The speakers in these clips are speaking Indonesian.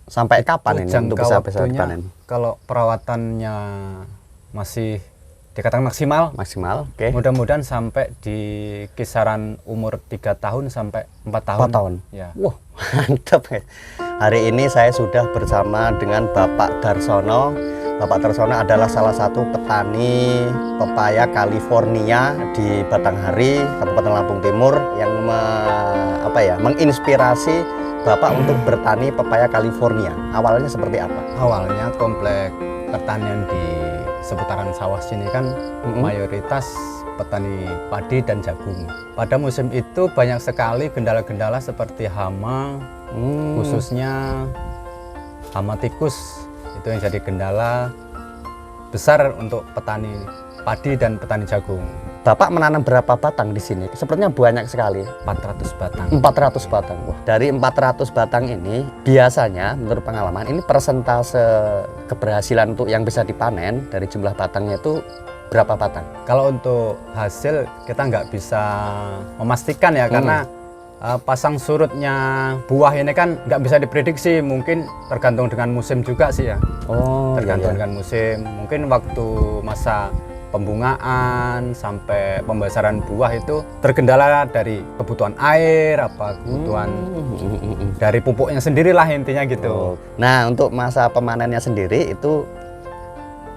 Sampai kapan ini untuk bisa waktunya, panen? kalau perawatannya masih dikatakan maksimal, Oke. mudah-mudahan sampai di kisaran umur 3 tahun sampai 4 tahun. 4 tahun. Ya. Wah, mantap guys. Hari ini saya sudah bersama dengan Bapak Darsono. Bapak Darsono adalah salah satu petani pepaya California di Batanghari, Kabupaten Lampung Timur yang menginspirasi Bapak untuk bertani pepaya California. Awalnya seperti apa? Awalnya komplek pertanian di seputaran sawah sini kan mayoritas petani padi dan jagung. Pada musim itu banyak sekali kendala-kendala seperti hama, khususnya hama tikus. Itu yang jadi kendala besar untuk petani padi dan petani jagung. Bapak menanam berapa batang di sini? Sepertinya banyak sekali. 400 batang. 400 batang. Wah, dari 400 batang ini biasanya menurut pengalaman ini persentase keberhasilan untuk yang bisa dipanen dari jumlah batangnya itu berapa batang? Kalau untuk hasil kita nggak bisa memastikan ya, karena pasang surutnya buah ini kan nggak bisa diprediksi, mungkin tergantung dengan musim juga sih ya. Oh, tergantung iya. dengan musim. Mungkin waktu masa pembungaan sampai pembesaran buah itu terkendala dari kebutuhan air, kebutuhan dari pupuknya sendirilah intinya gitu. Nah, untuk masa pemanennya sendiri itu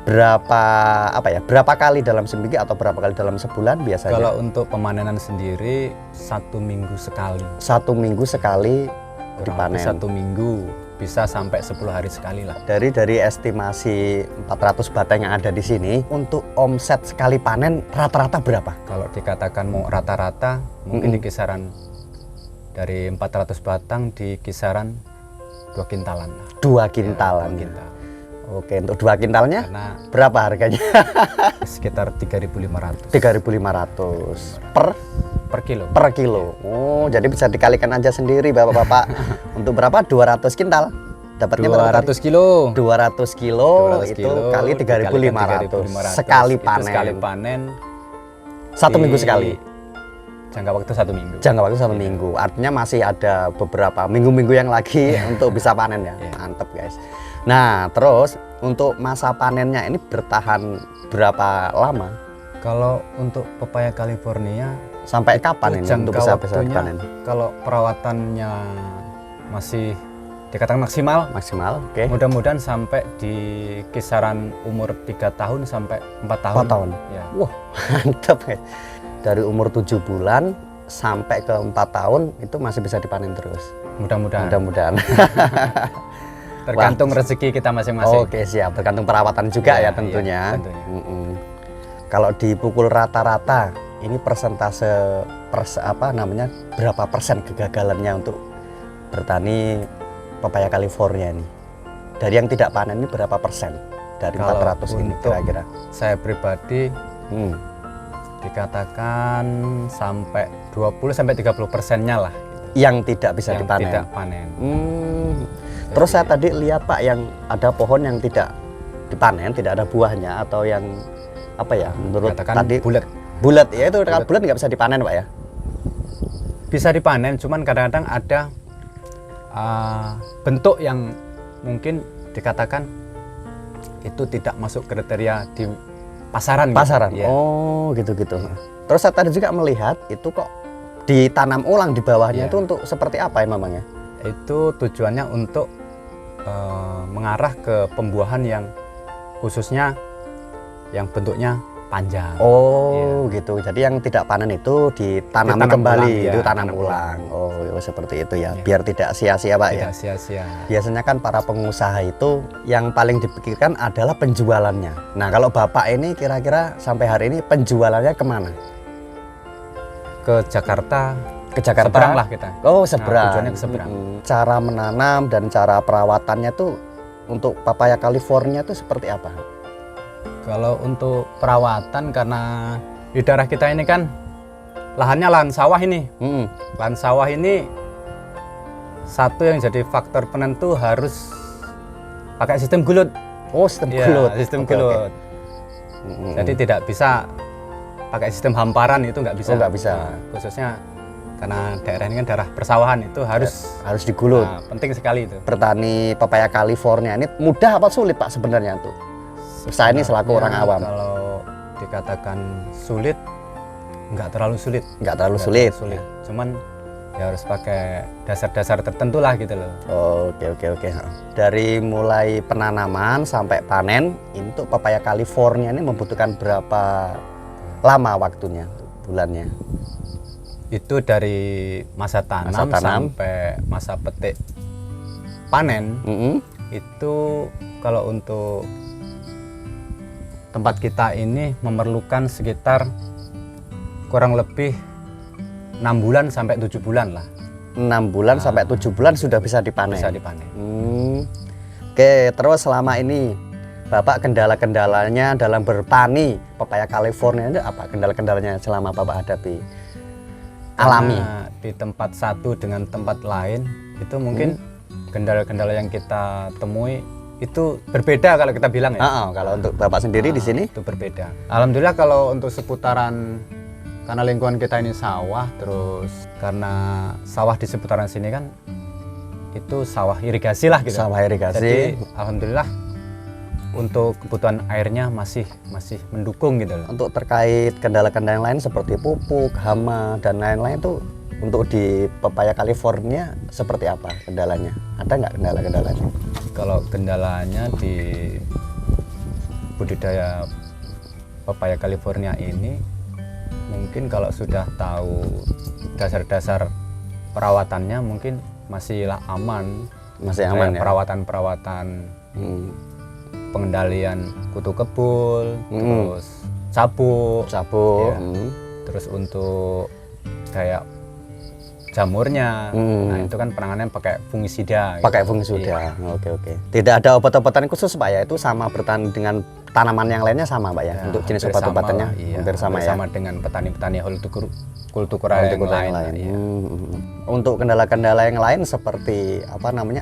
berapa kali dalam seminggu atau berapa kali dalam sebulan biasanya? Kalau untuk pemanenan sendiri 1 minggu sekali. 1 minggu sekali dipanen. 1 minggu bisa sampai 10 hari sekali lah. Dari estimasi 400 batang yang ada di sini, untuk omset sekali panen rata-rata berapa? Kalau dikatakan mau rata-rata mungkin di kisaran dari 400 batang di kisaran 2 kintalan lah. 2 kintalan. Ya, 2 kintal. Oke, untuk 2 kintalnya Karena berapa harganya? sekitar 3.500. 3.500 per kilo. Per kilo. Oh, jadi bisa dikalikan aja sendiri Bapak-bapak. Untuk berapa? 200 kintal. Dapatnya 200 kilo. 200 kilo itu kali 3.500 sekali panen. Sekali panen 1 minggu sekali. Jangka waktu 1 minggu. Jangka waktu 1 minggu. Artinya masih ada beberapa minggu-minggu yang lagi untuk bisa panen ya. Mantap guys. Nah, terus untuk masa panennya ini bertahan berapa lama? Kalau untuk pepaya California sampai kapan ini untuk bisa panen? Kalau perawatannya masih dikatakan maksimal, oke. Mudah-mudahan sampai di kisaran umur 3 tahun sampai 4 tahun. 4 tahun. Ya. Wah, mantap guys. Dari umur 7 bulan sampai ke 4 tahun itu masih bisa dipanen terus. Mudah-mudahan. Tergantung rezeki kita masing-masing. Oke, siap. Tergantung perawatan juga ya tentunya. Ya, tentunya. Kalau dipukul rata-rata, ini persentase berapa persen kegagalannya untuk bertani pepaya California ini? Dari yang tidak panen ini berapa persen dari 400 ini kira-kira? Saya pribadi dikatakan sampai 20-30%-nya lah. Yang tidak bisa dipanen. Tidak panen. Terus saya tadi lihat Pak, yang ada pohon yang tidak dipanen, tidak ada buahnya, atau yang menurut tadi bulat ya, itu kalau bulat nggak bisa dipanen Pak ya? Bisa dipanen, cuman kadang-kadang ada bentuk yang mungkin dikatakan itu tidak masuk kriteria di pasaran. Gitu. Oh, gitu-gitu. Terus saya tadi juga melihat itu kok ditanam ulang di bawahnya itu untuk seperti apa ya memangnya? Itu tujuannya untuk mengarah ke pembuahan yang khususnya yang bentuknya panjang. Oh, gitu. Jadi yang tidak panen itu ditanam kembali, itu tanam ulang. Oh, seperti itu ya. Biar tidak sia-sia Pak ya. Tidak sia-sia. Biasanya kan para pengusaha itu yang paling dipikirkan adalah penjualannya. Nah, kalau Bapak ini kira-kira sampai hari ini penjualannya kemana? Ke Jakarta. Seberang lah kita. Oh, seberang. Tujuannya ke seberang. Cara menanam dan cara perawatannya tuh untuk pepaya California tuh seperti apa? Kalau untuk perawatan, karena di daerah kita ini kan lahannya lahan sawah ini. Lahan sawah ini satu yang jadi faktor penentu harus pakai sistem gulut. Oh, sistem gulut. Sistem gulut. Jadi tidak bisa pakai sistem hamparan, itu nggak bisa. Oh, nggak bisa. Nah, khususnya karena daerah ini kan daerah persawahan, itu harus digulut. nah, penting sekali itu. Bertani pepaya California ini mudah apa sulit Pak sebenarnya untuk saya ini selaku orang Sebenarnya awam? Kalau dikatakan sulit, nggak terlalu sulit. Nggak terlalu Nggak sulit. terlalu sulit. Cuman ya harus pakai dasar-dasar tertentu lah gitu loh. Oke. Dari mulai penanaman sampai panen, untuk pepaya California ini membutuhkan berapa lama waktunya, bulannya? Itu dari masa tanam, sampai masa petik panen. Itu kalau untuk tempat kita ini memerlukan sekitar kurang lebih 6 bulan sampai 7 bulan lah. 6 bulan sampai 7 bulan sudah bisa dipanen. Bisa dipanen. Oke, terus selama ini Bapak kendala-kendalanya dalam bertani pepaya California itu apa? Kendala-kendalanya selama Bapak hadapi alami di tempat satu dengan tempat lain itu mungkin kendala-kendala yang kita temui itu berbeda kalau kita bilang ya. Kalau untuk Bapak sendiri di sini itu berbeda. Alhamdulillah kalau untuk seputaran, karena lingkungan kita ini sawah, terus karena sawah di seputaran sini kan itu sawah irigasi lah gitu. Sawah irigasi. Jadi alhamdulillah untuk kebutuhan airnya masih mendukung gitu loh. Untuk terkait kendala-kendala yang lain seperti pupuk, hama dan lain-lain itu untuk di pepaya California seperti apa kendalanya? Ada nggak kendala-kendalanya? Kalau kendalanya di budidaya pepaya California ini, mungkin kalau sudah tahu dasar-dasar perawatannya mungkin masihlah aman. Masih aman ya? Perawatan-perawatan, pengendalian kutu kebul, terus sabuk, ya. Terus untuk kayak jamurnya, nah itu kan penanganannya pakai fungisida. Pakai fungisida. Oke. Tidak ada obat-obatan khusus Pak ya? Itu sama bertani dengan tanaman yang lainnya sama Pak ya? Untuk jenis obat-obatannya hampir sama ya? Sama dengan petani-petani kultural yang lain. Iya. Untuk kendala-kendala yang lain seperti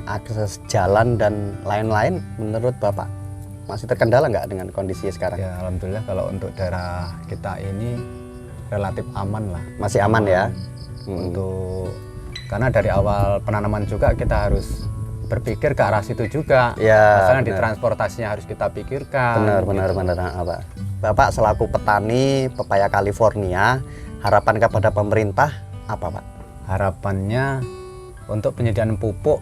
akses jalan dan lain-lain, menurut Bapak masih terkendala nggak dengan kondisi sekarang? Ya alhamdulillah kalau untuk daerah kita ini relatif aman lah. Masih aman ya? Untuk karena dari awal penanaman juga kita harus berpikir ke arah situ juga. Ya, misalnya di transportasinya harus kita pikirkan. Benar. Bapak selaku petani pepaya California, harapan kepada pemerintah apa Pak? Harapannya untuk penyediaan pupuk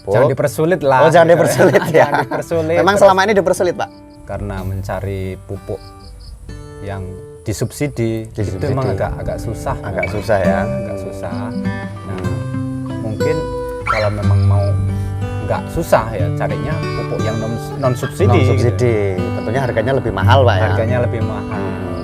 jangan dipersulit lah. Jangan dipersulit ya. Jangan dipersulit. Memang selama ini dipersulit Pak? Karena mencari pupuk yang disubsidi itu memang agak susah. Agak susah ya. Agak susah. Nah, mungkin kalau memang mau nggak susah ya carinya pupuk yang non subsidi. Tentunya harganya lebih mahal Pak ya. Harganya lebih mahal.